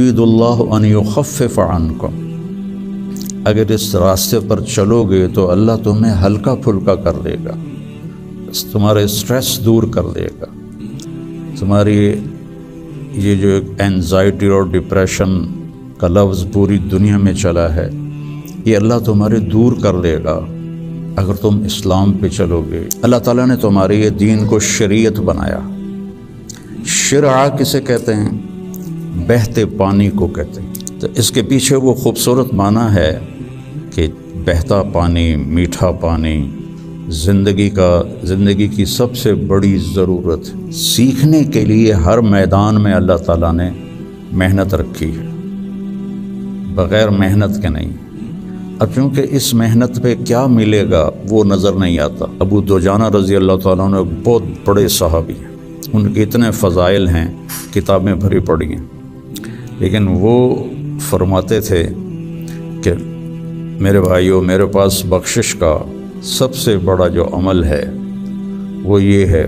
یرید اللہ ان یخفف عنکم، اگر اس راستے پر چلو گے تو اللہ تمہیں ہلکا پھلکا کر دے گا، تمہارے اسٹریس دور کر دے گا، تمہاری یہ جو اینزائٹی اور ڈپریشن کا لفظ پوری دنیا میں چلا ہے یہ اللہ تمہارے دور کر دے گا اگر تم اسلام پہ چلو گے۔ اللہ تعالیٰ نے تمہارے یہ دین کو شریعت بنایا۔ شرع کسے کہتے ہیں؟ بہتے پانی کو کہتے ہیں۔ تو اس کے پیچھے وہ خوبصورت معنی ہے کہ بہتا پانی، میٹھا پانی، زندگی کی سب سے بڑی ضرورت۔ سیکھنے کے لیے ہر میدان میں اللہ تعالیٰ نے محنت رکھی ہے، بغیر محنت کے نہیں۔ اب چونکہ اس محنت پہ کیا ملے گا وہ نظر نہیں آتا۔ ابو دجانہ رضی اللہ تعالیٰ عنہ ایک بہت بڑے صحابی ہیں، ان کے اتنے فضائل ہیں، کتابیں بھری پڑی ہیں، لیکن وہ فرماتے تھے کہ میرے بھائیو، میرے پاس بخشش کا سب سے بڑا جو عمل ہے وہ یہ ہے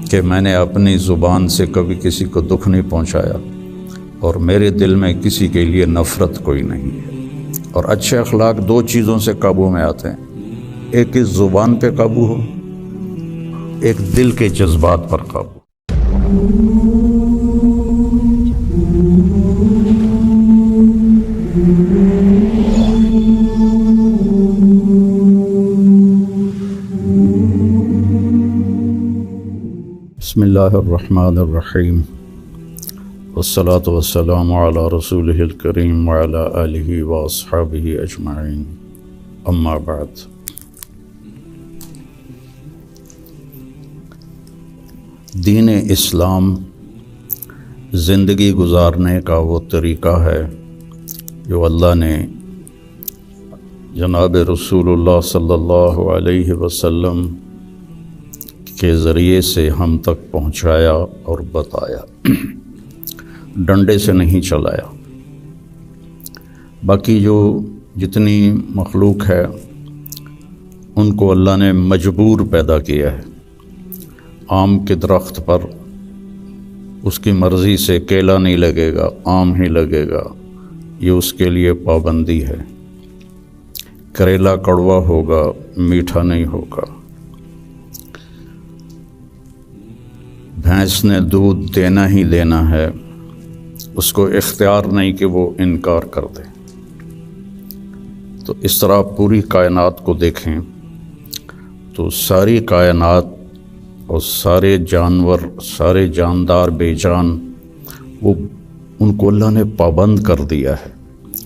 کہ میں نے اپنی زبان سے کبھی کسی کو دکھ نہیں پہنچایا اور میرے دل میں کسی کے لیے نفرت کوئی نہیں ہے۔ اور اچھے اخلاق دو چیزوں سے قابو میں آتے ہیں، ایک اس زبان پہ قابو ہو، ایک دل کے جذبات پر قابو۔ بسم اللہ الرحمن الرحیم، والصلاة والسلام علی رسولہ الکریم وعلی آلہ واصحابہ اجمعین، اما بعد۔ دین اسلام زندگی گزارنے کا وہ طریقہ ہے جو اللہ نے جناب رسول اللہ صلی اللہ علیہ وسلم کے ذریعے سے ہم تک پہنچایا اور بتایا، ڈنڈے سے نہیں چلایا۔ باقی جو جتنی مخلوق ہے ان کو اللہ نے مجبور پیدا کیا ہے۔ آم کے درخت پر اس کی مرضی سے کیلا نہیں لگے گا، آم ہی لگے گا، یہ اس کے لیے پابندی ہے۔ کریلا کڑوا ہوگا، میٹھا نہیں ہوگا۔ بھینس نے دودھ دینا ہی دینا ہے، اس کو اختیار نہیں کہ وہ انکار کر دے۔ تو اس طرح پوری کائنات کو دیکھیں تو ساری کائنات اور سارے جانور، سارے جاندار بے جان، وہ ان کو اللہ نے پابند کر دیا ہے،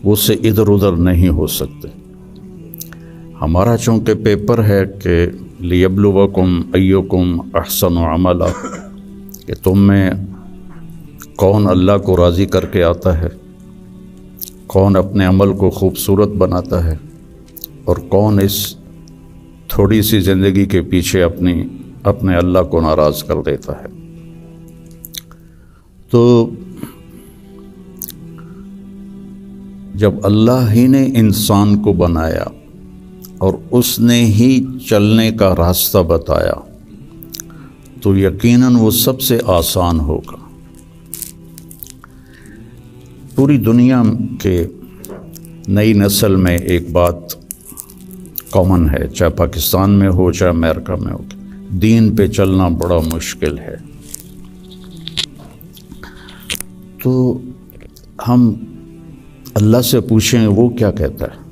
وہ اس سے ادھر ادھر نہیں ہو سکتے۔ ہمارا چونکہ پیپر ہے کہ لیبلوکم ایکم احسن عملا، کہ تم میں کون اللہ کو راضی کر کے آتا ہے، کون اپنے عمل کو خوبصورت بناتا ہے، اور کون اس تھوڑی سی زندگی کے پیچھے اپنے اللہ کو ناراض کر دیتا ہے۔ تو جب اللہ ہی نے انسان کو بنایا اور اس نے ہی چلنے کا راستہ بتایا تو یقیناً وہ سب سے آسان ہوگا۔ پوری دنیا کے نئی نسل میں ایک بات کامن ہے، چاہے پاکستان میں ہو چاہے امریکہ میں ہو، دین پہ چلنا بڑا مشکل ہے۔ تو ہم اللہ سے پوچھیں وہ کیا کہتا ہے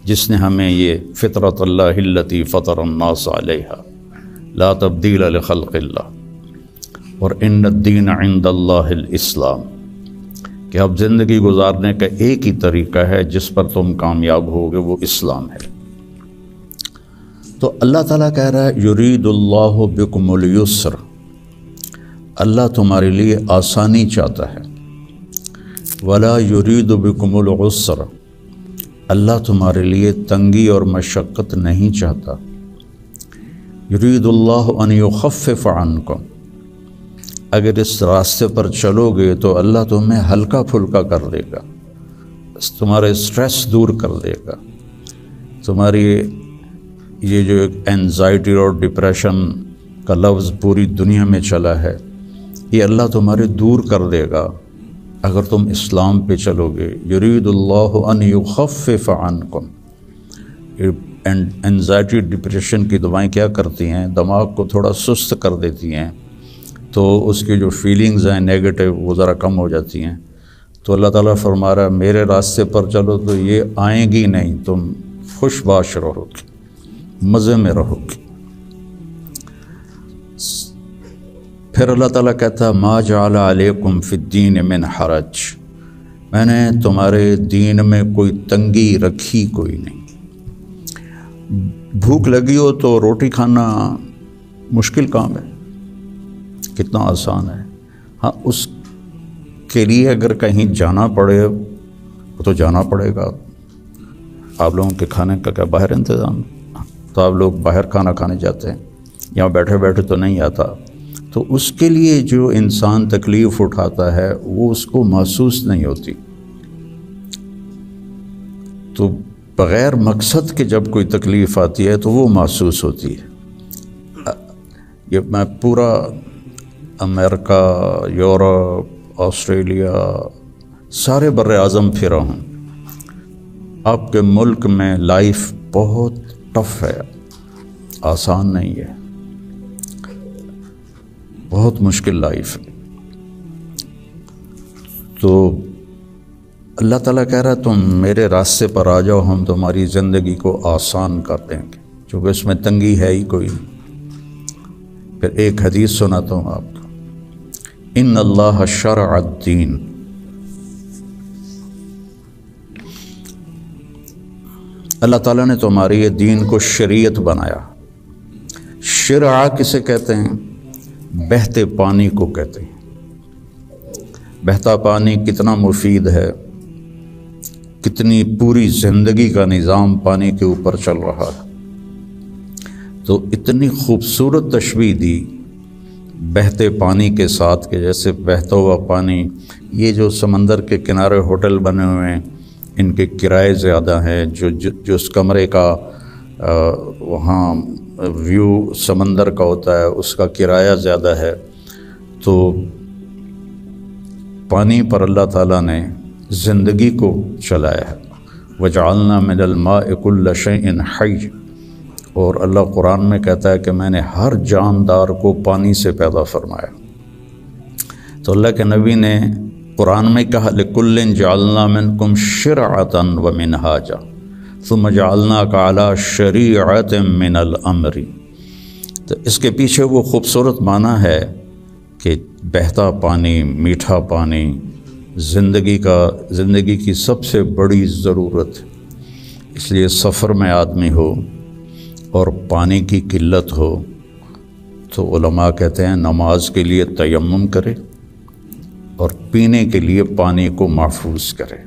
جس نے ہمیں یہ فطرت اللہ التی فطر الناس علیہا لا تبدیل لخلق اللہ اور ان الدین عند اللہ الاسلام، کہ اب زندگی گزارنے کا ایک ہی طریقہ ہے جس پر تم کامیاب ہوگے، وہ اسلام ہے۔ تو اللہ تعالیٰ کہہ رہا ہے یرید اللہ بکم الیسر، اللہ تمہارے لیے آسانی چاہتا ہے، ولا یرید بکم العسر، اللہ تمہارے لیے تنگی اور مشقت نہیں چاہتا۔ یرید اللہ ان یخفف عنکم، اگر اس راستے پر چلو گے تو اللہ تمہیں ہلکا پھلکا کر دے گا، تمہارے اسٹریس دور کر دے گا، تمہاری یہ جو اینزائٹی اور ڈپریشن کا لفظ پوری دنیا میں چلا ہے یہ اللہ تمہارے دور کر دے گا اگر تم اسلام پہ چلو گے، یرید اللہ ان یخفف عنکم، انزائٹی ڈپریشن کی دوائیں کیا کرتی ہیں؟ دماغ کو تھوڑا سست کر دیتی ہیں، تو اس کی جو فیلنگز ہیں نیگیٹو وہ ذرا کم ہو جاتی ہیں۔ تو اللہ تعالیٰ فرما رہا ہے میرے راستے پر چلو تو یہ آئیں گی نہیں، تم خوش باش رہو گے، مزے میں رہو گے۔ پھر اللہ تعالیٰ کہتا ہے ما جعل علیکم فی الدین من حرج، میں نے تمہارے دین میں کوئی تنگی رکھی کوئی نہیں۔ بھوک لگی ہو تو روٹی کھانا مشکل کام ہے، کتنا آسان ہے۔ ہاں اس کے لیے اگر کہیں جانا پڑے تو جانا پڑے گا۔ آپ لوگوں کے کھانے کا کیا باہر انتظام؟ تو آپ لوگ باہر کھانا کھانے جاتے ہیں، یہاں بیٹھے بیٹھے تو نہیں آتا۔ تو اس کے لیے جو انسان تکلیف اٹھاتا ہے وہ اس کو محسوس نہیں ہوتی۔ تو بغیر مقصد کے جب کوئی تکلیف آتی ہے تو وہ محسوس ہوتی ہے۔ یہ میں پورا امریکہ، یورپ، آسٹریلیا، سارے بر اعظم پھرا ہوں۔ آپ کے ملک میں لائف بہت ٹف ہے، آسان نہیں ہے، بہت مشکل لائف ہے۔ تو اللہ تعالیٰ کہہ رہا ہے تم میرے راستے پر آ جاؤ، ہم تمہاری زندگی کو آسان کر دیں گے، چونکہ اس میں تنگی ہے ہی کوئی نہیں۔ پھر ایک حدیث سناتا ہوں آپ کو، ان اللہ شرع الدین، اللہ تعالیٰ نے تمہاری یہ دین کو شریعت بنایا۔ شرع کسے کہتے ہیں؟ بہتے پانی کو کہتے ہیں۔ بہتا پانی کتنا مفید ہے، کتنی پوری زندگی کا نظام پانی کے اوپر چل رہا ہے۔ تو اتنی خوبصورت تشبیہ دی بہتے پانی کے ساتھ کہ جیسے بہتا ہوا پانی، یہ جو سمندر کے کنارے ہوٹل بنے ہوئے ہیں ان کے کرائے زیادہ ہیں، جو اس کمرے کا وہاں ویو سمندر کا ہوتا ہے اس کا کرایہ زیادہ ہے۔ تو پانی پر اللہ تعالیٰ نے زندگی کو چلایا ہے۔ وَجَعَلْنَا مِنَ الْمَاءِ كُلَّ شَيْءٍ حَيٍّ، اور اللہ قرآن میں کہتا ہے کہ میں نے ہر جاندار کو پانی سے پیدا فرمایا۔ تو اللہ کے نبی نے قرآن میں کہا لِكُلٍّ جَعَلْنَا مِنْكُمْ شِرْعَةً وَمِنْهَاجًا ثُمَّ جَعَلْنَاكَ عَلَى شَرِيعَةٍ مِنَ الْأَمْرِ۔ تو اس کے پیچھے وہ خوبصورت معنی ہے کہ بہتا پانی، میٹھا پانی زندگی کی سب سے بڑی ضرورت ہے۔ اس لیے سفر میں آدمی ہو اور پانی کی قلت ہو تو علماء کہتے ہیں نماز کے لیے تیمم کرے اور پینے کے لیے پانی کو محفوظ کرے۔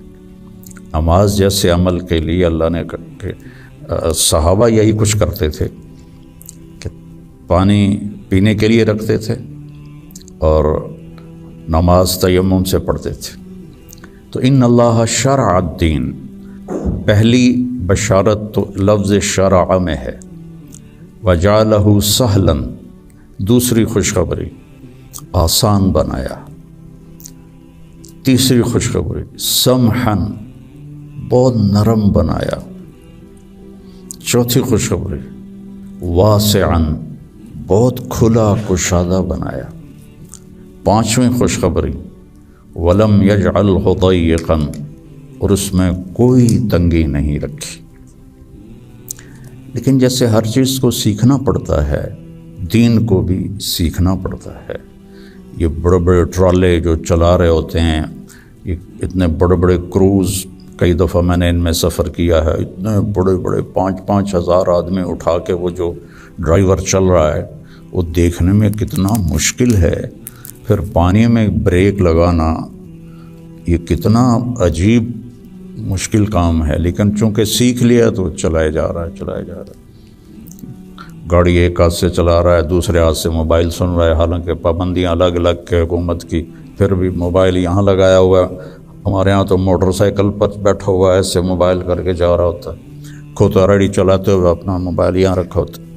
نماز جیسے عمل کے لیے اللہ نے صحابہ یہی کچھ کرتے تھے کہ پانی پینے کے لیے رکھتے تھے اور نماز تیمم سے پڑھتے تھے۔ تو ان اللہ شرع الدین، پہلی بشارت تو لفظ شرع میں ہے، وجعلہ سہلا، دوسری خوشخبری آسان بنایا، تیسری خوشخبری سمحن، بہت نرم بنایا، چوتھی خوشخبری واسعن، بہت کھلا کشادہ بنایا، پانچویں خوشخبری ولم یجعلہ ضیقا، اور اس میں کوئی تنگی نہیں رکھی۔ لیکن جیسے ہر چیز کو سیکھنا پڑتا ہے، دین کو بھی سیکھنا پڑتا ہے۔ یہ بڑے بڑے ٹرالے جو چلا رہے ہوتے ہیں، یہ اتنے بڑے بڑے کروز، کئی دفعہ میں نے ان میں سفر کیا ہے، اتنے بڑے بڑے 5-5 ہزار آدمی اٹھا کے وہ جو ڈرائیور چل رہا ہے وہ دیکھنے میں کتنا مشکل ہے۔ پھر پانی میں بریک لگانا یہ کتنا عجیب مشکل کام ہے، لیکن چونکہ سیکھ لیا تو چلایا جا رہا ہے۔ گاڑی ایک ہاتھ سے چلا رہا ہے، دوسرے ہاتھ سے موبائل سن رہا ہے، حالانکہ پابندیاں الگ الگ کے حکومت کی، پھر بھی موبائل یہاں لگایا ہوا ہے۔ ہمارے ہاں تو موٹر سائیکل پر بیٹھا ہوا ہے، ایسے موبائل کر کے جا رہا ہوتا ہے، کھوتا ریڈی چلاتے ہوئے اپنا موبائل یہاں رکھا ہوتا ہے۔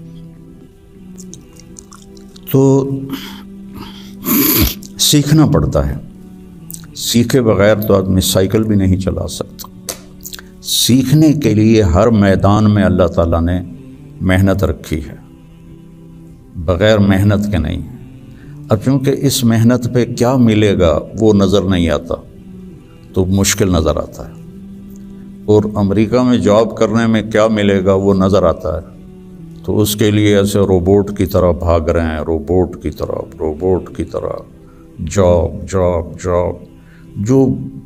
تو سیکھنا پڑتا ہے۔ سیکھے بغیر تو آدمی سائیکل بھی نہیں چلا سکتا۔ سیکھنے کے لیے ہر میدان میں اللہ تعالیٰ نے محنت رکھی ہے، بغیر محنت کے نہیں۔ اب چونکہ اس محنت پہ کیا ملے گا وہ نظر نہیں آتا تو مشکل نظر آتا ہے، اور امریکہ میں جاب کرنے میں کیا ملے گا وہ نظر آتا ہے، تو اس کے لیے ایسے روبوٹ کی طرح بھاگ رہے ہیں، روبوٹ کی طرح جاب۔ جو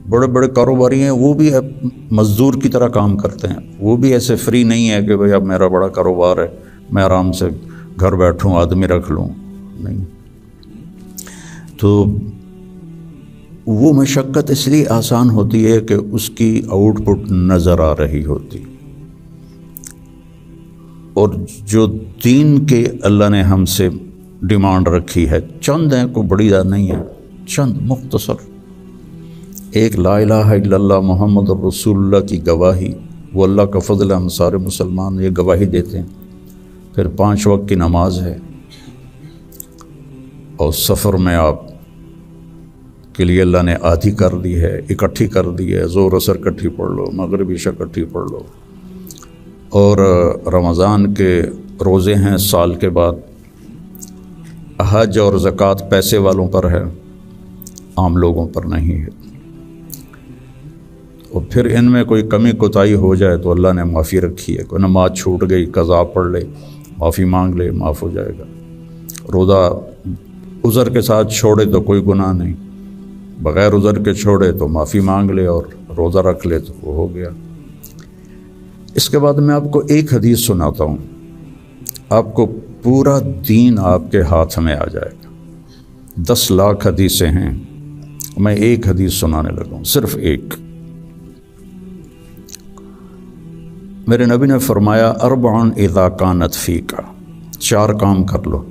بڑے بڑے کاروباری ہیں وہ بھی اب مزدور کی طرح کام کرتے ہیں، وہ بھی ایسے فری نہیں ہے کہ بھئی اب میرا بڑا کاروبار ہے میں آرام سے گھر بیٹھوں آدمی رکھ لوں، نہیں۔ تو وہ مشقت اس لیے آسان ہوتی ہے کہ اس کی آؤٹ پٹ نظر آ رہی ہوتی، اور جو دین کے اللہ نے ہم سے ڈیمانڈ رکھی ہے چند ہیں، کوئی بڑی زیادہ نہیں ہے، چند مختصر، ایک لا الہ الا اللہ محمد رسول اللہ کی گواہی، وہ اللہ کا فضل ہے، ہم سارے مسلمان یہ گواہی دیتے ہیں، پھر 5 وقت کی نماز ہے، اور سفر میں آپ کے لیے اللہ نے آدھی کر دی ہے، اکٹھی کر دی ہے، ظہر عصر اکٹھی پڑھ لو، مغرب عشاء اکٹھی پڑھ لو، اور رمضان کے روزے ہیں سال کے بعد، حج اور زکوٰۃ پیسے والوں پر ہے، عام لوگوں پر نہیں ہے، اور پھر ان میں کوئی کمی کوتاہی ہو جائے تو اللہ نے معافی رکھی ہے، کوئی نماز چھوٹ گئی قضا پڑھ لے، معافی مانگ لے، معاف ہو جائے گا، روزہ عذر کے ساتھ چھوڑے تو کوئی گناہ نہیں، بغیر عذر کے چھوڑے تو معافی مانگ لے اور روزہ رکھ لے تو وہ ہو گیا۔ اس کے بعد میں آپ کو ایک حدیث سناتا ہوں، آپ کو پورا دین آپ کے ہاتھ میں آ جائے گا۔ 10 لاکھ حدیثیں ہیں، میں ایک حدیث سنانے لگا ہوں، صرف ایک۔ میرے نبی نے فرمایا 4 اذا کانت فیک، 4 کام کر لو،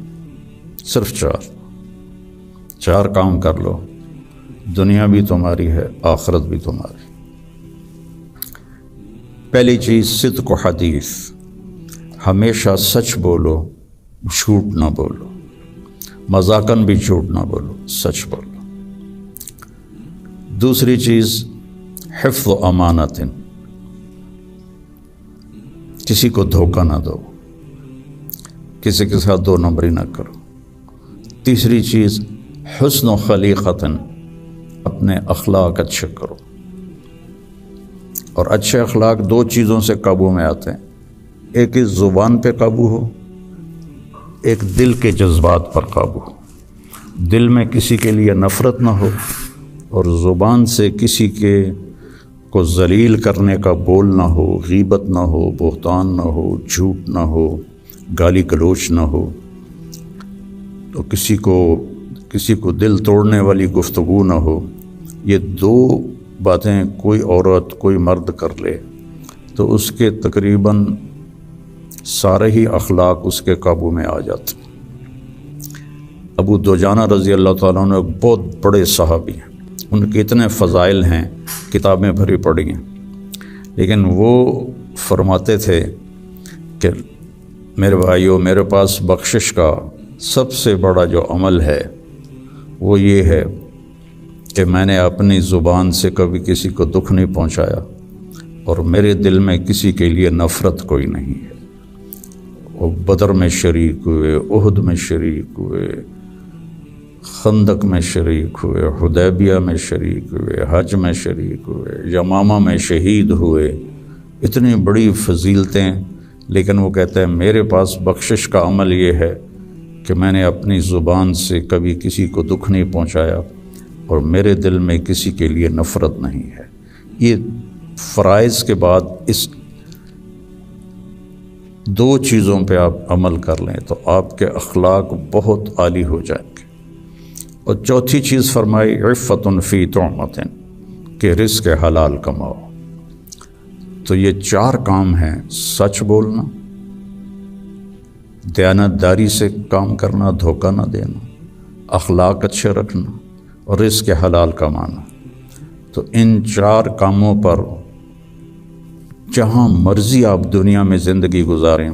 صرف 4 کام کر لو، دنیا بھی تمہاری ہے آخرت بھی تمہاری۔ پہلی چیز صدق و حدیث، ہمیشہ سچ بولو، جھوٹ نہ بولو، مذاقاً بھی جھوٹ نہ بولو، سچ بولو۔ دوسری چیز حفظ و امانت، کسی کو دھوکہ نہ دو، کسی کے ساتھ 2 نمبری نہ کرو۔ تیسری چیز حسن و خلیقت، اپنے اخلاق اچھے کرو، اور اچھے اخلاق 2 چیزوں سے قابو میں آتے ہیں، ایک اس زبان پہ قابو ہو، ایک دل کے جذبات پر قابو ہو، دل میں کسی کے لیے نفرت نہ ہو، اور زبان سے کسی کے کو ذلیل کرنے کا بول نہ ہو، غیبت نہ ہو، بہتان نہ ہو، جھوٹ نہ ہو، گالی گلوچ نہ ہو، تو کسی کو دل توڑنے والی گفتگو نہ ہو۔ یہ 2 باتیں کوئی عورت کوئی مرد کر لے تو اس کے تقریباً سارے ہی اخلاق اس کے قابو میں آ جاتے۔ ابو دجانہ رضی اللہ تعالیٰ عنہ ایک بہت بڑے صحابی ہیں، ان کے اتنے فضائل ہیں، کتابیں بھری پڑی ہیں، لیکن وہ فرماتے تھے کہ میرے بھائیو، میرے پاس بخشش کا سب سے بڑا جو عمل ہے وہ یہ ہے کہ میں نے اپنی زبان سے کبھی کسی کو دکھ نہیں پہنچایا، اور میرے دل میں کسی کے لیے نفرت کوئی نہیں ہے۔ وہ بدر میں شریک ہوئے، احد میں شریک ہوئے، خندق میں شریک ہوئے، حدیبیہ میں شریک ہوئے، حج میں شریک ہوئے، یمامہ میں شہید ہوئے، اتنی بڑی فضیلتیں، لیکن وہ کہتے ہیں میرے پاس بخشش کا عمل یہ ہے کہ میں نے اپنی زبان سے کبھی کسی کو دکھ نہیں پہنچایا، اور میرے دل میں کسی کے لیے نفرت نہیں ہے۔ یہ فرائض کے بعد اس 2 چیزوں پہ آپ عمل کر لیں تو آپ کے اخلاق بہت عالی ہو جائیں گے۔ اور چوتھی چیز فرمائی عفت فی طعمۃ، کہ رزق حلال کماؤ۔ تو یہ 4 کام ہیں، سچ بولنا، دیانتداری سے کام کرنا، دھوکہ نہ دینا، اخلاق اچھے رکھنا، اور رزق حلال کمانا۔ تو ان 4 کاموں پر جہاں مرضی آپ دنیا میں زندگی گزاریں،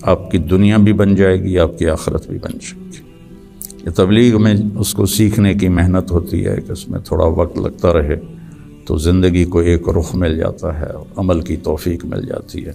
آپ کی دنیا بھی بن جائے گی، آپ کی آخرت بھی بن جائے گی۔ یہ تبلیغ میں اس کو سیکھنے کی محنت ہوتی ہے کہ اس میں تھوڑا وقت لگتا رہے تو زندگی کو ایک رخ مل جاتا ہے اور عمل کی توفیق مل جاتی ہے۔